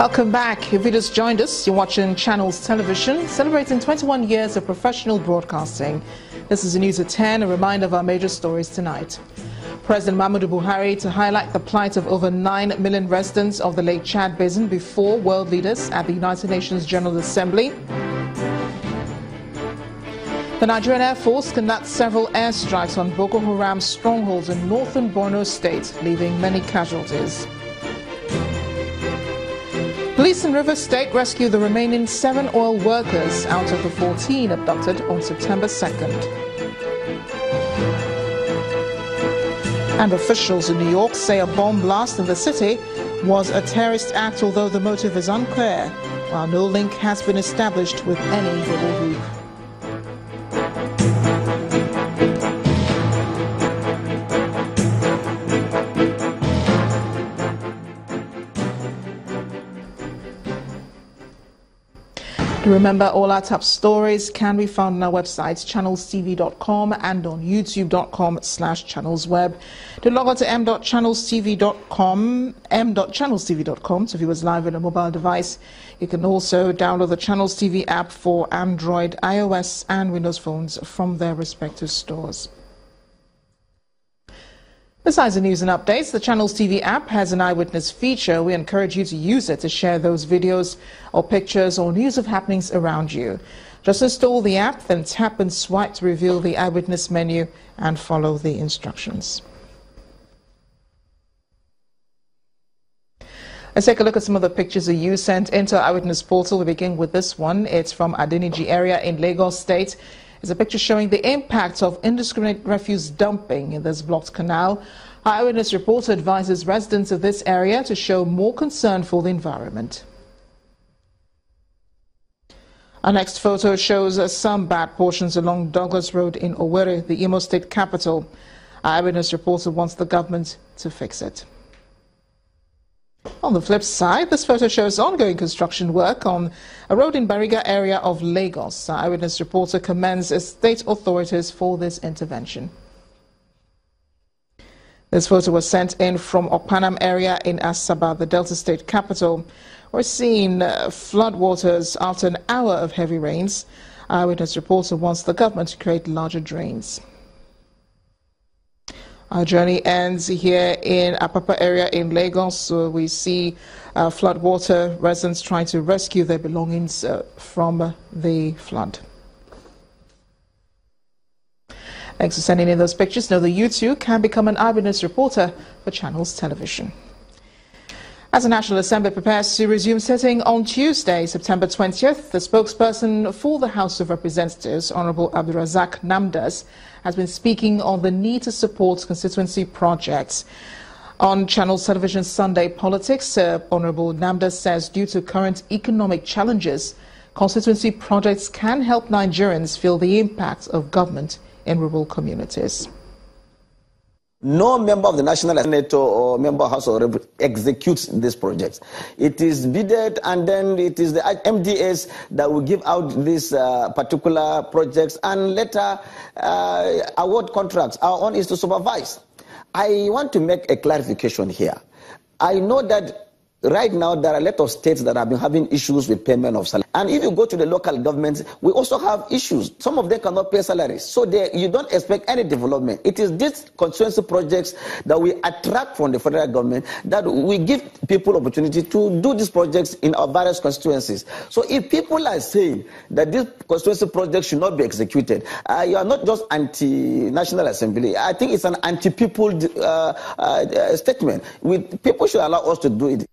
Welcome back. If you just joined us, you're watching Channels Television, celebrating 21 years of professional broadcasting. This is the news at 10, a reminder of our major stories tonight. President Muhammadu Buhari to highlight the plight of over 9 million residents of the Lake Chad Basin before world leaders at the United Nations General Assembly. The Nigerian Air Force conducts several airstrikes on Boko Haram strongholds in northern Borno State, leaving many casualties. Police in Rivers State rescue the remaining 7 oil workers out of the 14 abducted on September 2nd. And officials in New York say a bomb blast in the city was a terrorist act, although the motive is unclear, while no link has been established with any rebel group. Remember, all our top stories can be found on our website, channelstv.com, and on youtube.com/channelsweb. To log on to m.channelstv.com to view us live on a mobile device. You can also download the Channels TV app for Android, iOS, and Windows phones from their respective stores. Besides the news and updates, the Channels TV app has an eyewitness feature. We encourage you to use it to share those videos or pictures or news of happenings around you. Just install the app, then tap and swipe to reveal the eyewitness menu and follow the instructions. Let's take a look at some of the pictures that you sent into our eyewitness portal. We begin with this one. It's from Adeniji area in Lagos State. It's a picture showing the impact of indiscriminate refuse dumping in this blocked canal. Our eyewitness reporter advises residents of this area to show more concern for the environment. Our next photo shows some bad portions along Douglas Road in Owerri, the Emu State capital. Our eyewitness reporter wants the government to fix it. On the flip side, this photo shows ongoing construction work on a road in Bariga area of Lagos. Our eyewitness reporter commends state authorities for this intervention. This photo was sent in from Okpanam area in Asaba, the Delta State capital. We're seeing floodwaters after an hour of heavy rains. Our eyewitness reporter wants the government to create larger drains. Our journey ends here in Apapa area in Lagos. So we see floodwater, residents trying to rescue their belongings from the flood. Thanks for sending in those pictures. Know that you too can become an eyewitness reporter for Channels Television. As the National Assembly prepares to resume sitting on Tuesday, September 20th, the spokesperson for the House of Representatives, Honorable Abdulrazak Namdas, has been speaking on the need to support constituency projects. On Channels Television Sunday Politics, Honorable Namdas says due to current economic challenges, constituency projects can help Nigerians feel the impact of government in rural communities. No member of the National Assembly or member of House of Representatives executes these projects. It is bidded, and then it is the MDAs that will give out these particular projects and later award contracts. Our own is to supervise. I want to make a clarification here. I know that right now there are a lot of states that have been having issues with payment of salary. And if you go to the local governments, we also have issues. Some of them cannot pay salaries. So you don't expect any development. It is these constituency projects that we attract from the federal government that we give people opportunity to do these projects in our various constituencies. So if people are saying that these constituency projects should not be executed, you are not just anti-National Assembly. I think it's an anti-people statement. People should allow us to do it.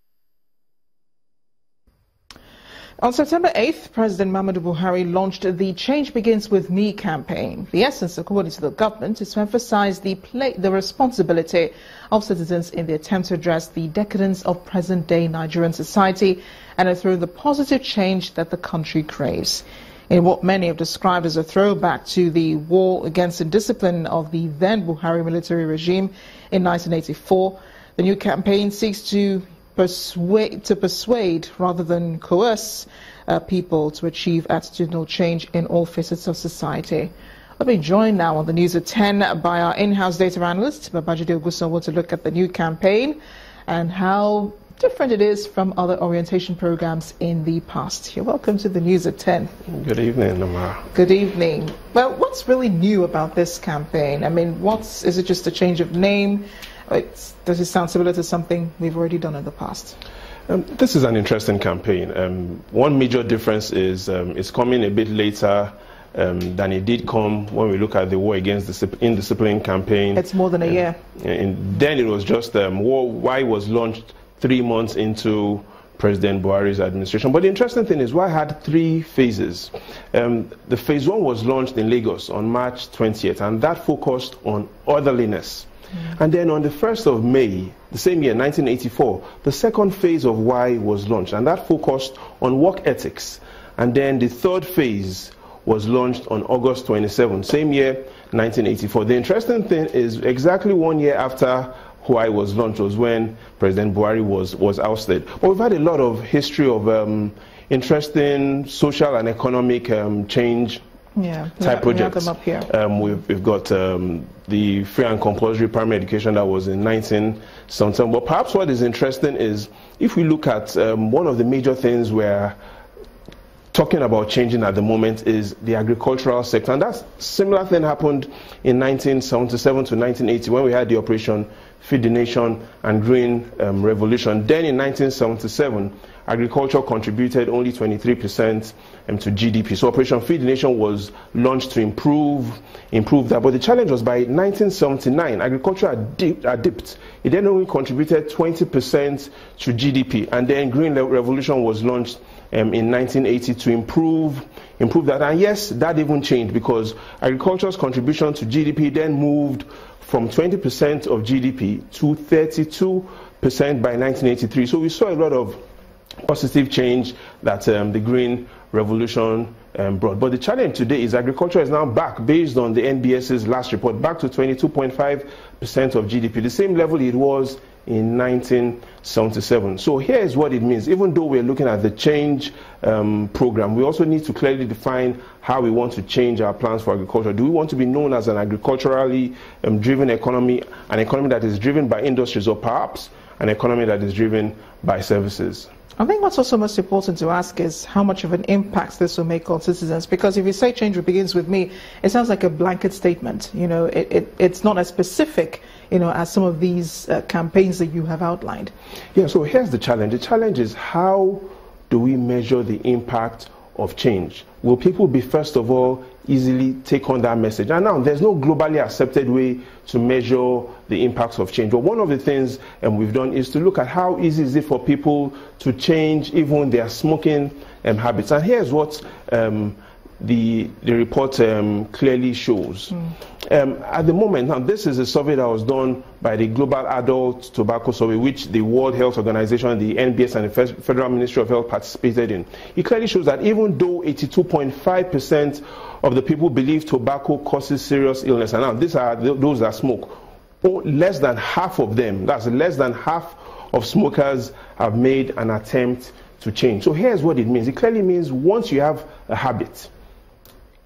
On September 8th, President Muhammadu Buhari launched the Change Begins With Me campaign. The essence, according to the government, is to emphasize the responsibility of citizens in the attempt to address the decadence of present-day Nigerian society and through the positive change that the country craves. In what many have described as a throwback to the war against indiscipline of the then Buhari military regime in 1984, the new campaign seeks to persuade rather than coerce people to achieve attitudinal change in all facets of society. I'll be joined now on the news at 10 by our in-house data analyst, Babajide Ogusanwo, to look at the new campaign and how different it is from other orientation programs in the past. You're welcome to the news at 10. Good evening, Namara. Good evening. Well, what's really new about this campaign? I mean, is it just a change of name? Does it sound similar to something we've already done in the past? This is an interesting campaign. One major difference is it's coming a bit later than it did come when we look at the war against the indiscipline campaign. It's more than a year. And then it was just why was launched 3 months into President Buhari's administration. But the interesting thing is why had 3 phases. The phase 1 was launched in Lagos on March 20th, and that focused on orderliness. And then on the 1st of May, the same year, 1984, the second phase of Y was launched, and that focused on work ethics. And then the third phase was launched on August 27, same year, 1984. The interesting thing is exactly 1 year after Y was launched was when President Buhari was ousted. But we've had a lot of history of interesting social and economic change type projects. Them up here. We've got the free and compulsory primary education that was in 1977. But perhaps what is interesting is if we look at one of the major things we're talking about changing at the moment is the agricultural sector. And that similar thing happened in 1977 to 1980 when we had the Operation Feed the Nation and Green Revolution. Then in 1977, agriculture contributed only 23% to GDP. So Operation Feed the Nation was launched to improve that. But the challenge was by 1979, agriculture had dipped. It then only contributed 20% to GDP. And then Green Revolution was launched in 1980 to improve that. And yes, that even changed because agriculture's contribution to GDP then moved from 20% of GDP to 32% by 1983. So we saw a lot of positive change that the Green Revolution brought. But the challenge today is agriculture is now back, based on the NBS's last report, back to 22.5% of GDP, the same level it was in 1977. So here is what it means. Even though we're looking at the change program, we also need to clearly define how we want to change our plans for agriculture. Do we want to be known as an agriculturally driven economy, an economy that is driven by industries, or perhaps an economy that is driven by services? I think what's also most important to ask is how much of an impact this will make on citizens. Because if you say change begins with me, it sounds like a blanket statement. You know, it's not as specific, you know, as some of these campaigns that you have outlined. Yeah, so here's the challenge. The challenge is how do we measure the impact of change? Will people be, first of all, easily take on that message? And now there's no globally accepted way to measure the impacts of change. But one of the things we've done is to look at how easy is it for people to change even their smoking habits. And here's what the report clearly shows. At the moment, now this is a survey that was done by the Global Adult Tobacco Survey, which the World Health Organization, the NBS, and the Federal Ministry of Health participated in. It clearly shows that even though 82.5% of the people believe tobacco causes serious illness, and now these are those that smoke, less than half of them, that's less than half of smokers, have made an attempt to change. So here's what it means. It clearly means once you have a habit,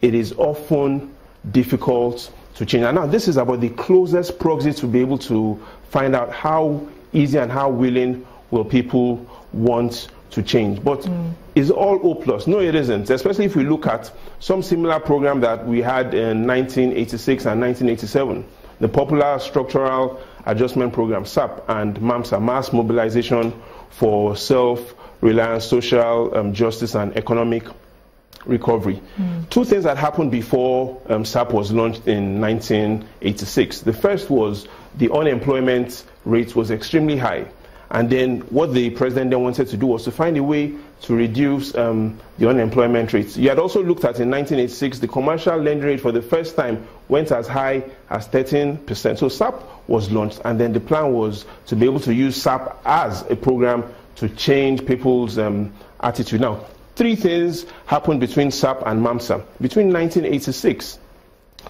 it is often difficult to change. And now this is about the closest proxy to be able to find out how easy and how willing will people want to change. But is all O+? No, it isn't, especially if we look at some similar program that we had in 1986 and 1987. The Popular Structural Adjustment Program, SAP, and MAMSA, Mass Mobilization for Self-Reliance, Social Justice and Economic Recovery. Two things that happened before SAP was launched in 1986. The first was the unemployment rate was extremely high. And then what the president then wanted to do was to find a way to reduce the unemployment rates. You had also looked at in 1986, the commercial lending rate for the first time went as high as 13%. So SAP was launched, and then the plan was to be able to use SAP as a program to change people's attitude. Now, three things happened between SAP and MAMSA. Between 1986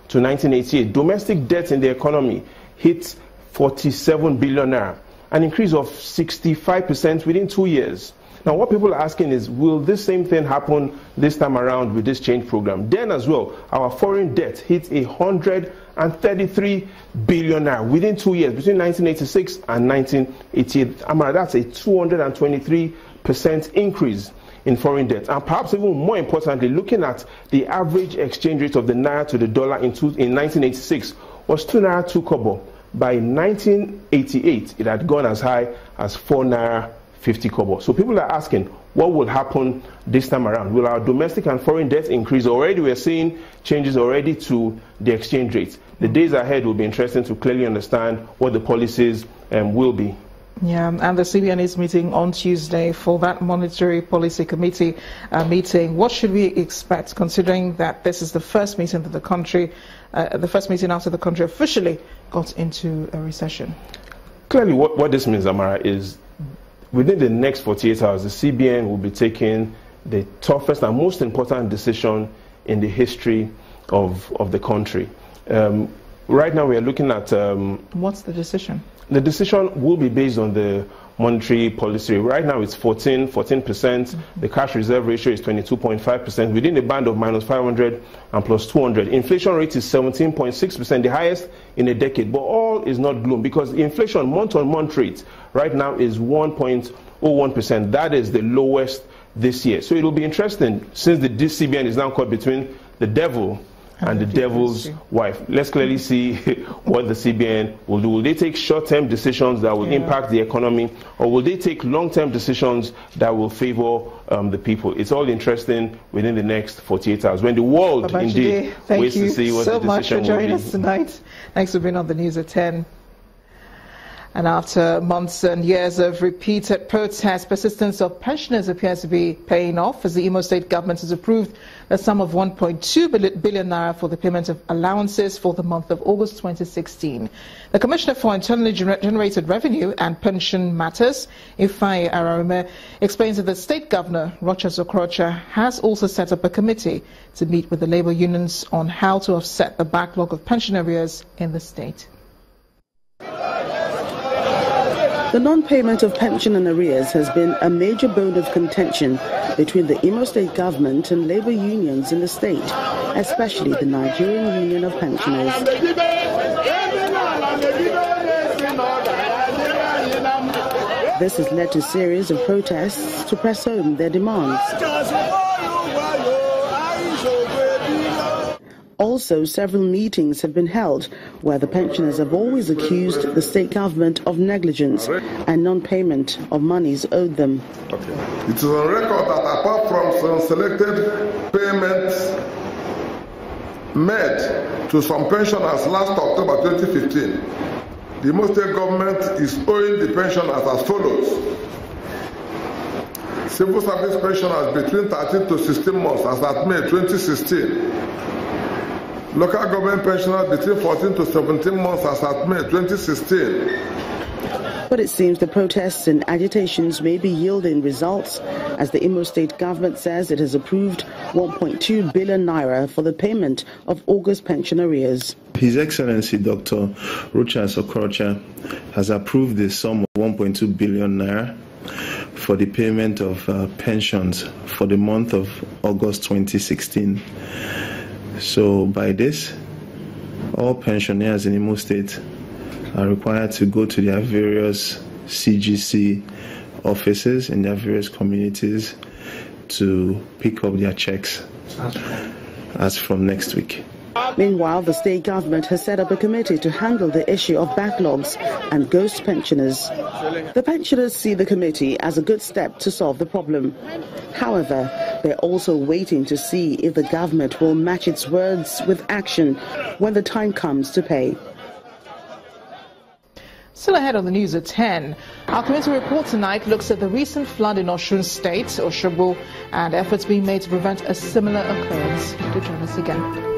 to 1988, domestic debt in the economy hit 47 billion naira, an increase of 65% within 2 years. Now, what people are asking is, will this same thing happen this time around with this change program? Then as well, our foreign debt hit 108 233 billion naira within 2 years, between 1986 and 1988. Amara, that's a 223% increase in foreign debt. And perhaps even more importantly, looking at the average exchange rate of the naira to the dollar in 1986 was 2 naira 2 kobo. By 1988, it had gone as high as 4 naira 50 kobo. So people are asking, what will happen this time around? Will our domestic and foreign debt increase? Already we're seeing changes already to the exchange rate. The days ahead will be interesting to clearly understand what the policies will be. Yeah, and the CBN is meeting on Tuesday for that Monetary Policy Committee meeting. What should we expect, considering that this is the first meeting that the country, the first meeting after the country officially got into a recession? Clearly, what this means, Amara, is within the next 48 hours, the CBN will be taking the toughest and most important decision in the history of the country. Right now, we are looking at... What's the decision? The decision will be based on the monetary policy. Right now, it's 14%. Mm-hmm. The cash reserve ratio is 22.5%, within a band of minus 500 and plus 200. Inflation rate is 17.6%, the highest in a decade. But all is not gloom, because inflation month-on-month rate right now is 1.01%. That is the lowest this year. So it will be interesting, since the CBN is now caught between the devil and the devil's wife. Let's clearly see what the CBN will do. Will they take short-term decisions that will impact the economy, or will they take long-term decisions that will favor the people? It's all interesting within the next 48 hours, when the world indeed waits to see what the decision will be. Thank you so much for joining us tonight. Thanks for being on the news at 10. And after months and years of repeated protests, persistence of pensioners appears to be paying off, as the Emu State government has approved a sum of 1.2 billion naira for the payment of allowances for the month of August 2016. The Commissioner for Internally Generated Revenue and Pension Matters, Ifeanyi Ararime, explains that the State Governor, Rochas Okorocha, has also set up a committee to meet with the labour unions on how to offset the backlog of pension arrears in the state. The non-payment of pension and arrears has been a major bone of contention between the Emu State government and labour unions in the state, especially the Nigerian Union of Pensioners. This has led to a series of protests to press home their demands. Also, several meetings have been held where the pensioners have always accused the state government of negligence and non-payment of monies owed them. It is on record that apart from some selected payments made to some pensioners last October 2015, the Emu State government is owing the pensioners as follows. Civil service pensioners between 13 to 16 months as at May 2016. Local government pensioners between 14 to 17 months as at May 2016. But it seems the protests and agitations may be yielding results, as the Emu State government says it has approved 1.2 billion naira for the payment of August pension arrears. His Excellency Dr. Rochas Okorocha has approved the sum of 1.2 billion naira for the payment of pensions for the month of August 2016. So by this, all pensioners in Emu State are required to go to their various CGC offices in their various communities to pick up their checks as from next week. Meanwhile, the state government has set up a committee to handle the issue of backlogs and ghost pensioners. The pensioners see the committee as a good step to solve the problem. However, they're also waiting to see if the government will match its words with action when the time comes to pay. Still ahead on the news at 10, our committee report tonight looks at the recent flood in Osun State, Osogbo, and efforts being made to prevent a similar occurrence. Do join us again.